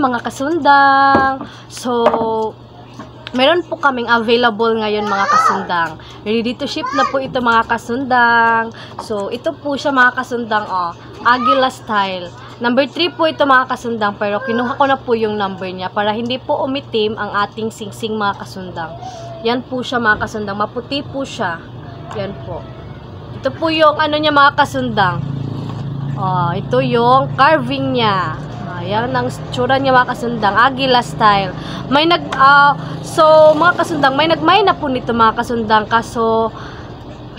mga kasundang. So, meron po kaming available ngayon mga kasundang. Ready to ship na po ito mga kasundang. So, ito po siya mga kasundang, Aguila style. Number 3 po ito mga kasundang, pero kinuha ko na po yung number niya para hindi po umitim ang ating singsing mga kasundang. Yan po siya mga kasundang. Maputi po siya. Yan po. Ito po yung ano niya mga kasundang. Ito yung carving niya. Ayan ang tsura niya mga kasundang, Aguila style. So mga kasundang, may nagmay na po nito mga kasundang, kaso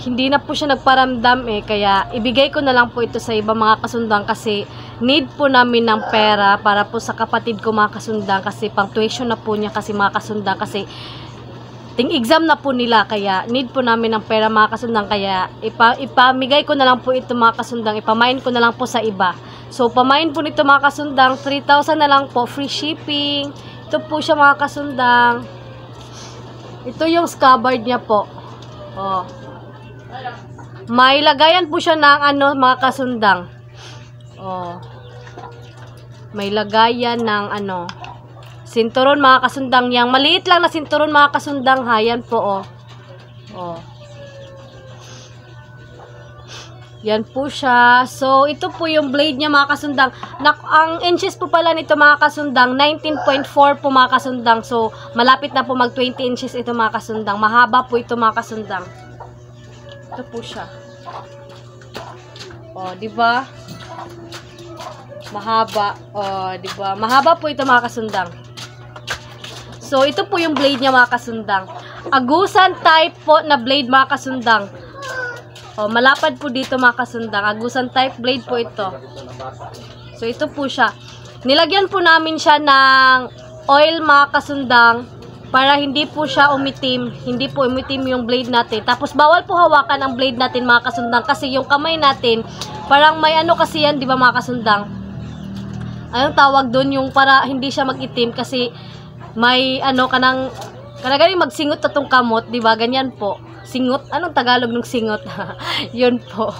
hindi na po siya nagparamdam kaya ibigay ko na lang po ito sa iba mga kasundang kasi need po namin ng pera para po sa kapatid ko mga kasundang kasi pang tuition na po niya kasi mga kasundang kasi ting exam na po nila kaya need po namin ng pera mga kasundang kaya ipamigay ko na lang po ito mga kasundang, ipamain ko na lang po sa iba. So, pamain po nito mga kasundang, 3,000 na lang po, free shipping. Ito po siya mga kasundang. Ito yung scabbard niya po. May lagayan po siya ng mga kasundang. May lagayan ng sinturon mga kasundang. Yang maliit lang na sinturon mga kasundang ha. Yan po Yan po siya. So, ito po yung blade niya mga kasundang. Ang inches po pala nito mga kasundang, 19.4 po mga kasundang. So, malapit na po mag 20 inches ito mga kasundang. Mahaba po ito mga kasundang. Ito po siya. Diba? Mahaba. Diba? Mahaba po ito mga kasundang. So, ito po yung blade niya mga kasundang. Agusan type po na blade mga kasundang. Malapad po dito mga kasundang. Agusan type blade po ito. So, ito po siya. Nilagyan po namin siya ng oil mga kasundang para hindi po siya umitim. Hindi po umitim yung blade natin. Tapos, bawal po hawakan ang blade natin mga kasundang kasi yung kamay natin, parang may kasi yan, di ba mga kasundang? Anong tawag doon? Yung para hindi siya mag-itim kasi may kanang magsingot na tong kamot, di ba? Ganyan po. Singot. Anong Tagalog ng singot? Yun po.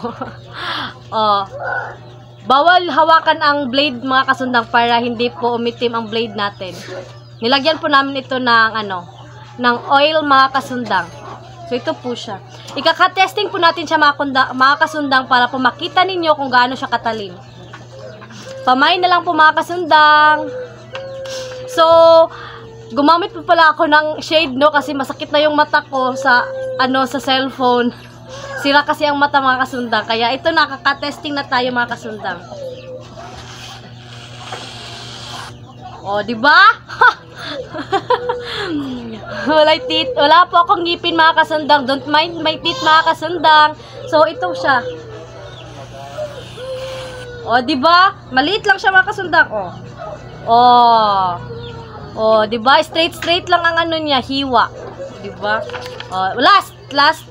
Bawal hawakan ang blade mga kasundang para hindi po umitim ang blade natin. Nilagyan po namin ito ng ng oil mga kasundang. So ito po siya. Ikaka-testing po natin siya mga kasundang para po makita ninyo kung gaano siya katalim. Pamain na lang po mga kasundang. So, gumamit po pala ako ng shade kasi masakit na yung mata ko sa sa cellphone. Sira kasi ang mata mga kasundang. Kaya ito nakaka-testing na tayo mga kasundang. Di ba? Wala po akong ngipin mga kasundang. Don't mind my teeth mga kasundang. So ito siya. Di ba? Maliit lang siya mga kasundang. Di ba? Straight lang ang niya, hiwa. Di ba? Last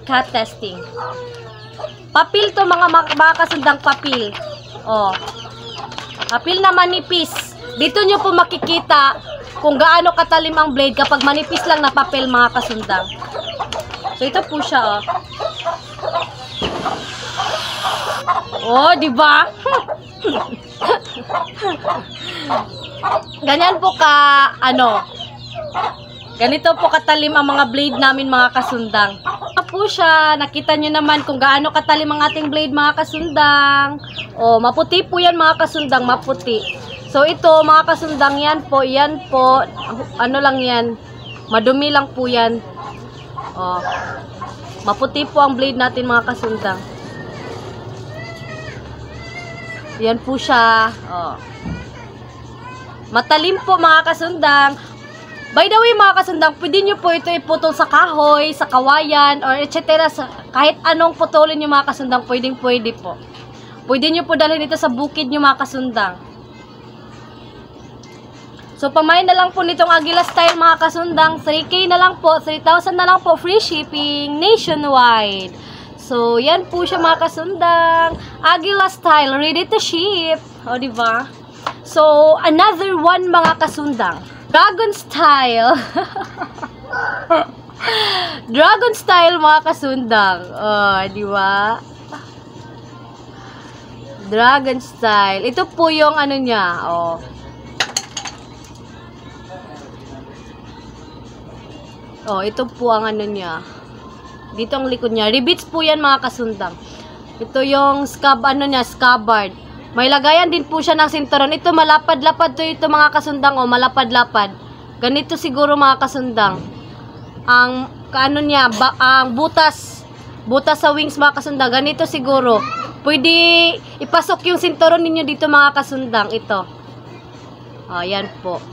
cut testing. Papil to mga kasundang papil. Papil na manipis. Dito nyo po makikita kung gaano katalim ang blade kapag manipis lang na papel mga kasundang. So ito po siya di ba? Ganyan po ganito po katalim ang mga blade namin mga kasundang. Po siya, nakita nyo naman kung gaano katalim ang ating blade mga kasundang. Maputi po yan mga kasundang, maputi. So ito mga kasundang, yan po, lang yan, madumi lang po yan. Maputi po ang blade natin mga kasundang. Yan po siya. Matalim po mga kasundang. By the way mga kasundang, pwede nyo po ito iputol sa kahoy, sa kawayan, or etc. Kahit anong putulin nyo mga kasundang, pwede po. Pwede nyo po dalhin ito sa bukid nyo mga kasundang. So, pamain na lang po nitong Aguila style mga kasundang. 3K na lang po, 3,000 na lang po, free shipping nationwide. So, yan po siya mga kasundang. Aguila style, ready to ship. Diba? So, another one mga kasundang. Dragon style. Dragon style mga kasundang. Di ba? Dragon style. Ito po yung niya. Oh, ito po ang ano niya. Dito ang likod niya. Rivets po yan mga kasundang. Ito yung scabbard. May lagayan din po siya ng sinturon. Ito malapad-lapad to ito mga kasundang. Oh, malapad-lapad. Ganito siguro mga kasundang. Ang kaano niya, ang butas sa wings mga kasundang. Ganito siguro. Pwede ipasok yung sinturon ninyo dito mga kasundang. Ito. Oh, yan po.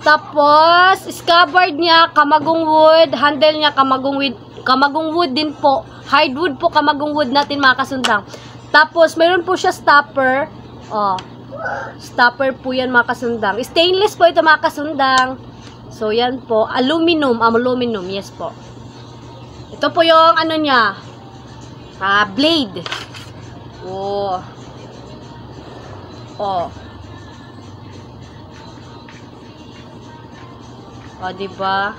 Tapos, scabbard niya, kamagong wood. Handle niya, kamagong wood din po. Hardwood po, kamagong wood natin mga kasundang. Tapos, mayroon po siya stopper. Oh, stopper po yan mga kasundang. Stainless po ito mga kasundang. So, yan po. Aluminum. Yes po. Ito po yung ano niya. Blade. Oh. Oh. O, diba?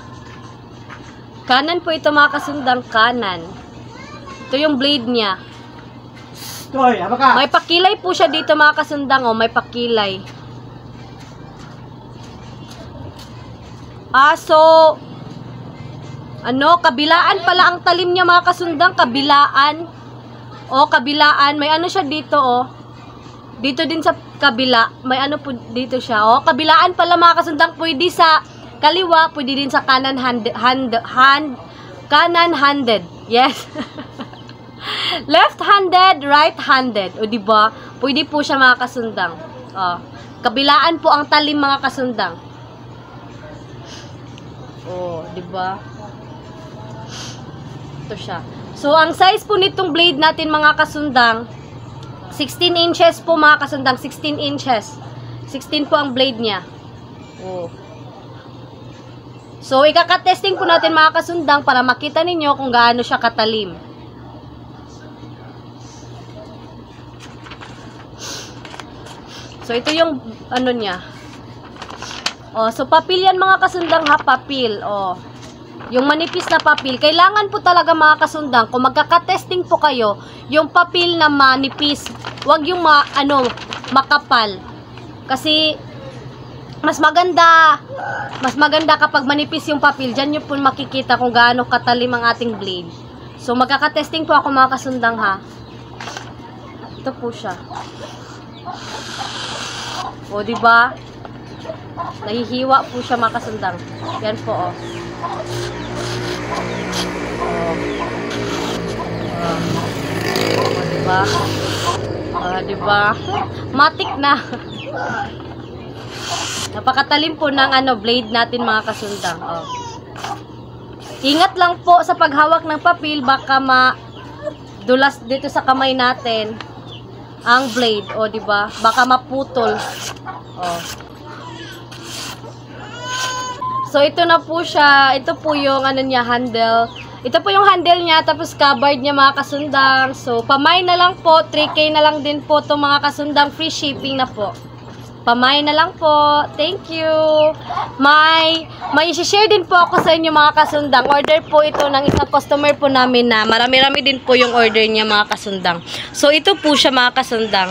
Kanan po ito mga kasundang, kanan. Ito yung blade niya. May pakilay po siya dito mga kasundang, o, may pakilay. So, kabilaan pala ang talim niya mga kasundang, kabilaan. O, kabilaan. May ano siya dito, o. Dito din sa kabila, may ano po dito siya, o. Kabilaan pala mga kasundang, pwede sa kaliwa, pwede din sa kanan-handed. Yes. Left-handed, right-handed. O, diba? Pwede po siya mga kasundang. O, kabilaan po ang talim mga kasundang. O, diba? Ito siya. So, ang size po nitong blade natin mga kasundang, 16 inches po mga kasundang. 16 inches. 16 po ang blade niya. O. So, ikaka-testing po natin mga kasundang para makita ninyo kung gaano siya katalim. So, ito yung ano niya. Oh, so papel yan mga kasundang ha, papel. Oh. Yung manipis na papel. Kailangan po talaga mga kasundang, kung magkaka-testing po kayo, yung papel na manipis, wag yung makapal. Kasi mas maganda kapag manipis yung papel. Diyan nyo po makikita kung gaano katalim ang ating blade. So, magkaka-testing po ako mga kasundang ha. Ito po siya. O, diba? Nahihiwa po siya mga kasundang. Yan po, o. O, diba? O, diba? Matik na. Napakatalim po ng blade natin mga kasundang. Oh. Ingat lang po sa paghawak ng papel, baka madulas dito sa kamay natin ang blade, o diba? Baka maputol. Oh. So ito na po siya, ito po yung niya, handle. Ito po yung handle niya, tapos scabbard niya mga kasundang. So pamay na lang po, 3K na lang din po to mga kasundang, free shipping na po. Pamay na lang po. Thank you. May i-share din po ako sa inyo mga kasundang. Order po ito ng isang customer po namin na marami-rami din po yung order niya mga kasundang. So ito po siya mga kasundang.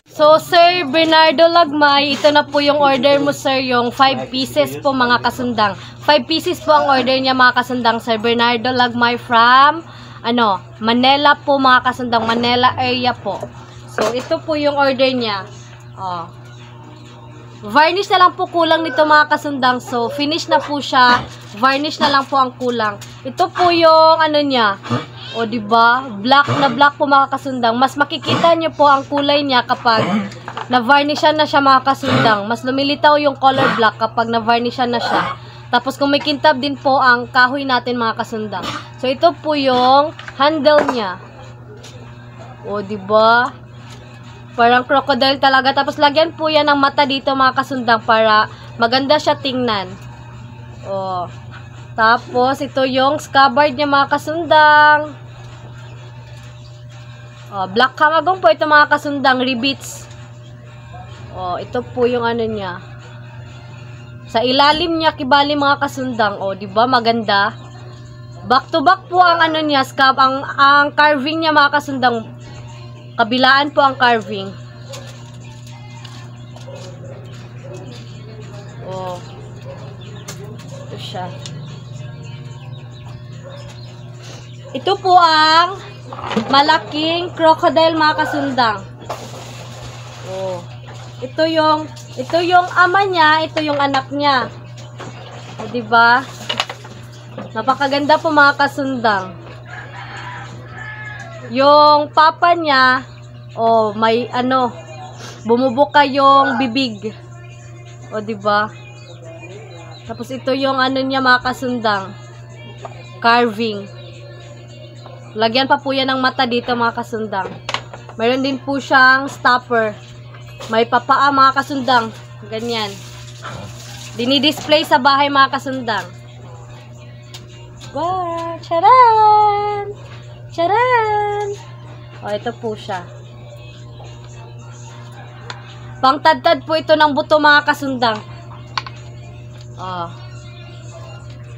So Sir Bernardo Lagmay, ito na po yung order mo sir, yung 5 pieces po mga kasundang. 5 pieces po ang order niya mga kasundang. Sir Bernardo Lagmay from Manila po mga kasundang, Manila area po. So ito po yung order niya. Oh. Varnish na lang po kulang nito mga kasundang. So, finish na po siya. Varnish na lang po ang kulang. Ito po yung niya. O, diba? Black na black po mga kasundang. Mas makikita nyo po ang kulay niya kapag na-varnishan na siya mga kasundang. Mas lumilitaw yung color black kapag na-varnishan na siya. Tapos, kung may kintab din po ang kahoy natin mga kasundang. So, ito po yung handle niya. O, diba? Parang crocodile talaga. Tapos, lagyan po yan ng mata dito mga kasundang para maganda siya tingnan. O. Tapos, ito yung scabbard niya mga kasundang. O, black kamagong po ito mga kasundang, rivets. O, ito po yung niya. Sa ilalim niya, kibali mga kasundang. O, diba? Maganda. Back to back po ang niya, ang carving niya mga kasundang. Kabilaan po ang carving. Oh. Ito siya. ito po ang malaking crocodile mga kasundang. Oh. Ito yung ama niya, ito yung anak niya. O, diba? Napakaganda po mga kasundang. Yung papa niya, oh, may bumubuka yung bibig. O, diba? Tapos ito yung niya mga kasundang. Carving. Lagyan pa po yan ng mata dito mga kasundang. Meron din po siyang stopper. May papaa mga kasundang. Ganyan. Dinidisplay sa bahay mga kasundang. Wow! Charan! Charan! O, ito po siya. Pangtadtad po ito ng buto mga kasundang. O.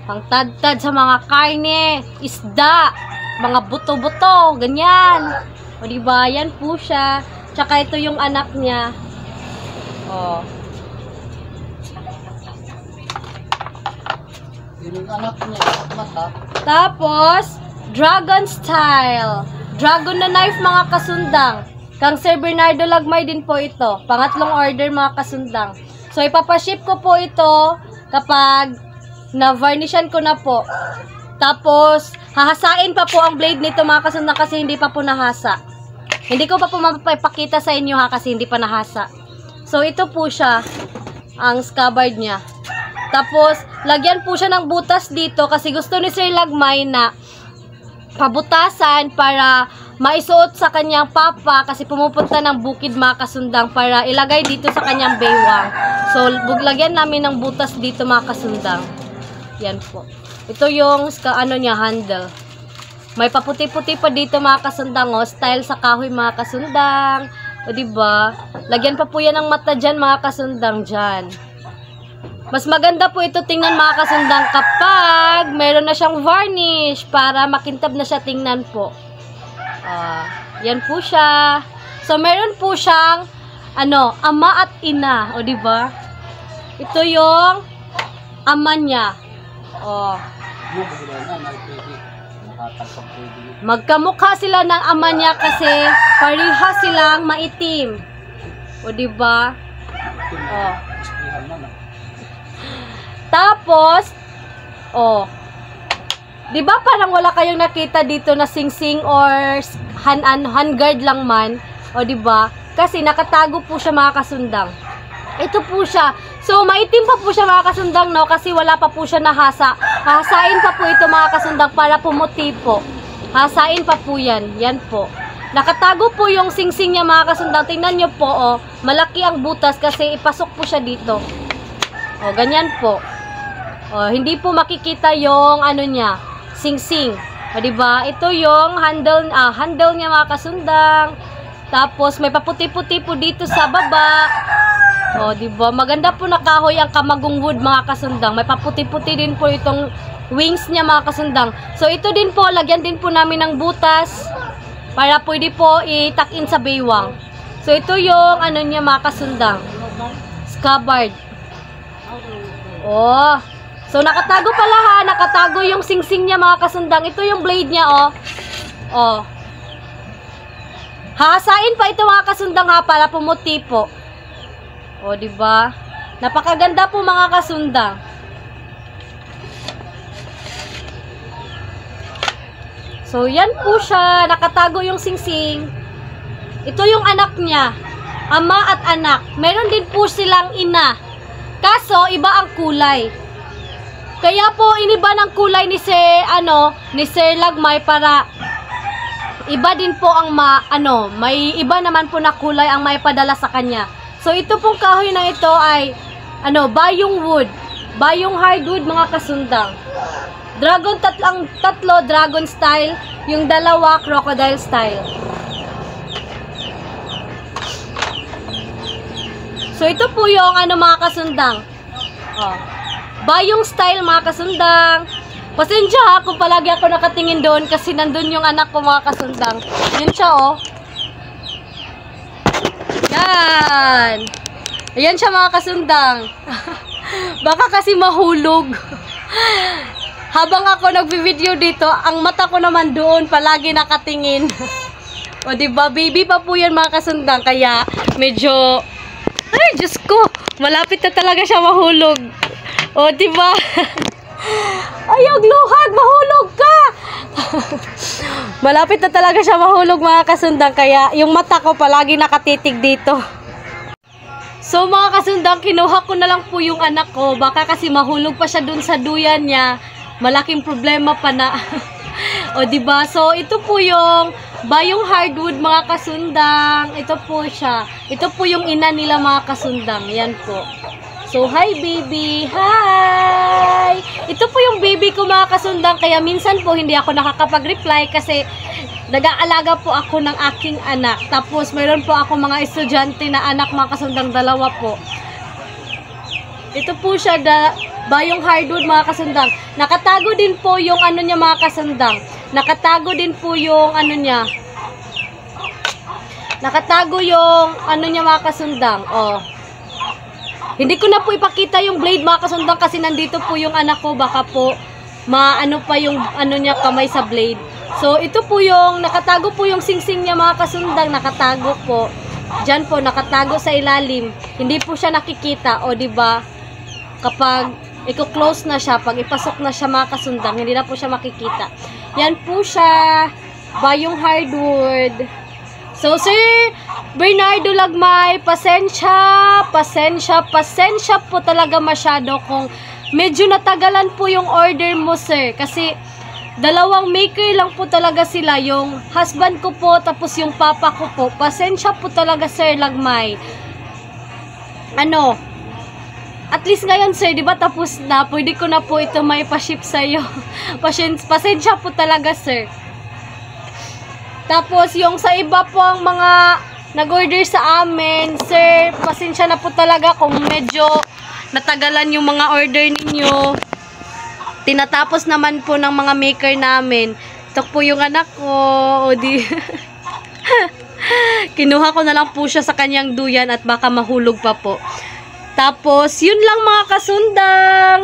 Pangtadtad sa mga karne, isda, mga buto-buto, ganyan. O, diba? Yan po siya. Tsaka ito yung anak niya. O. Yung anak niya, mata. Tapos, dragon style. Dragon na knife mga kasundang. Kang Sir Bernardo Lagmay din po ito. Pangatlong order mga kasundang. So, ipapaship ko po ito kapag na-varnishan ko na po. Tapos, hahasain pa po ang blade nito mga kasundang kasi hindi pa po nahasa. Hindi ko pa po mapapakita sa inyo ha kasi hindi pa nahasa. So, ito po siya. Ang scabbard niya. Tapos, lagyan po siya ng butas dito kasi gusto ni Sir Lagmay na pabutasan para maisuot sa kanyang papa kasi pumupunta ng bukid mga kasundang para ilagay dito sa kanyang baywang. So, lagyan namin ng butas dito mga kasundang. Yan po. Ito yung niya, handle. May paputi-puti pa dito mga kasundang, style sa kahoy mga kasundang. O diba? Lagyan pa po yan ng mata dyan mga kasundang dyan. Mas maganda po ito tingnan mga kasundang kapag meron na siyang varnish para makintab na siya tingnan po. Yan po siya. So, meron po siyang ama at ina. O, diba? Ito yung ama niya. O. Magkamukha sila ng ama niya kasi pareha silang maitim. O, diba? O. Tapos, di ba parang wala kayong nakita dito na sing-sing or handguard lang man? O, di ba? Kasi nakatago po siya mga kasundang. Ito po siya. So, maitim pa po siya mga kasundang, no? Kasi wala pa po siya nahasa. Hasain pa po ito mga kasundang para pumuti po. Hasain pa po yan. Yan po. Nakatago po yung sing-sing niya mga kasundang. Tingnan nyo po, malaki ang butas kasi ipasok po siya dito. O, ganyan po. O, hindi po makikita yung niya, sing-sing. O, diba? Ito yung handle niya mga kasundang. Tapos, may paputi-puti po dito sa baba. O, diba? Maganda po na kahoy ang kamagong wood mga kasundang. May paputi-puti din po itong wings niya mga kasundang. So, ito din po, lagyan din po namin ng butas para pwede po itak-in sa baywang. So, ito yung niya mga kasundang. Scabbard. Oh. So, nakatago pala ha. Nakatago yung sing-sing niya mga kasundang. Ito yung blade niya, oh. Hahasain pa ito mga kasundang ha para pumuti po. O, diba? Napakaganda po mga kasundang. So, yan po siya. Nakatago yung sing-sing. Ito yung anak niya. Ama at anak. Meron din po silang ina. Kaso, iba ang kulay. Kaya po, iniba ng kulay ni Sir Lagmay para iba din po ang may iba naman po na kulay ang maipadala sa kanya. So, ito pong kahoy na ito ay, bayong wood. Bayong hardwood mga kasundang. Tatlo, dragon style. Yung dalawa, crocodile style. So, ito po yung mga kasundang. Bayong style mga kasundang. Pasensya ha kung palagi ako nakatingin doon kasi nandun yung anak ko mga kasundang. Yun siya Yan. Ayan siya mga kasundang. Baka kasi mahulog. habang ako nagvi-video dito, ang mata ko naman doon palagi nakatingin. O diba, baby pa po yan mga kasundang, kaya medyo, ay Diyos ko, malapit na talaga siya mahulog. O diba? Ayog luhag, mahulog ka! Malapit na talaga siya mahulog mga kasundang, kaya yung mata ko palagi nakatitig dito. So mga kasundang, kinuha ko na lang po yung anak ko, baka kasi mahulog pa siya dun sa duyan niya, malaking problema pa na. O diba? So ito po yung bayong hardwood mga kasundang, ito po siya. Ito po yung ina nila mga kasundang, yan po. So hi baby, hi! Ito po yung baby ko mga kasundang, kaya minsan po hindi ako nakakapag-reply kasi nag-aalaga po ako ng aking anak. Tapos mayroon po ako mga estudyante na anak mga kasundang, dalawa po. Ito po siya, bayong hardwood mga kasundang. Nakatago din po yung ano niya mga kasundang. Nakatago din po yung ano niya. Nakatago yung ano niya mga kasundang. Oh. Hindi ko na po ipakita yung blade mga kasundang kasi nandito po yung anak ko. Baka po maano pa yung ano niya kamay sa blade. So ito po yung nakatago po yung singsing niya mga kasundang. Nakatago po. Diyan po nakatago sa ilalim. Hindi po siya nakikita. O diba? Kapag i-close na siya, pag ipasok na siya mga kasundang, hindi na po siya makikita. Yan po siya. Bayong hardwood. So, Sir Bernardo Lagmay, pasensya po talaga masyado kung medyo natagalan po yung order mo, sir. Kasi, dalawang maker lang po talaga sila. Yung husband ko po, tapos yung papa ko po. Pasensya po talaga, Sir Lagmay. Ano, at least ngayon, sir, di ba tapos na, pwede ko na po ito may pa-ship sa'yo. Pasensya po talaga, sir. Tapos, yung sa iba po ang mga nag-order sa amin, sir, pasensya na po talaga kung medyo natagalan yung mga order ninyo. Tinatapos naman po ng mga maker namin. Ito po yung anak ko. O di... Kinuha ko na lang po siya sa kanyang duyan at baka mahulog pa po. Tapos, yun lang mga kasundang.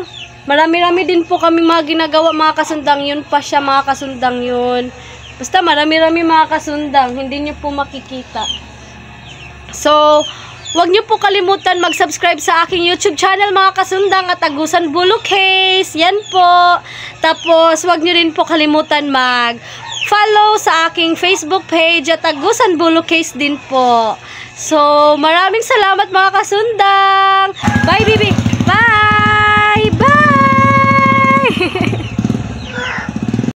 Marami-rami din po kami mga ginagawa mga kasundang. Yun pa siya mga kasundang yun. Basta marami-rami mga kasundang, hindi nyo po makikita. So, wag nyo po kalimutan mag-subscribe sa aking YouTube channel mga kasundang at Tagusan Bulu Case. Yan po. Tapos, wag nyo rin po kalimutan mag-follow sa aking Facebook page at Tagusan Bulu Case din po. So, maraming salamat mga kasundang.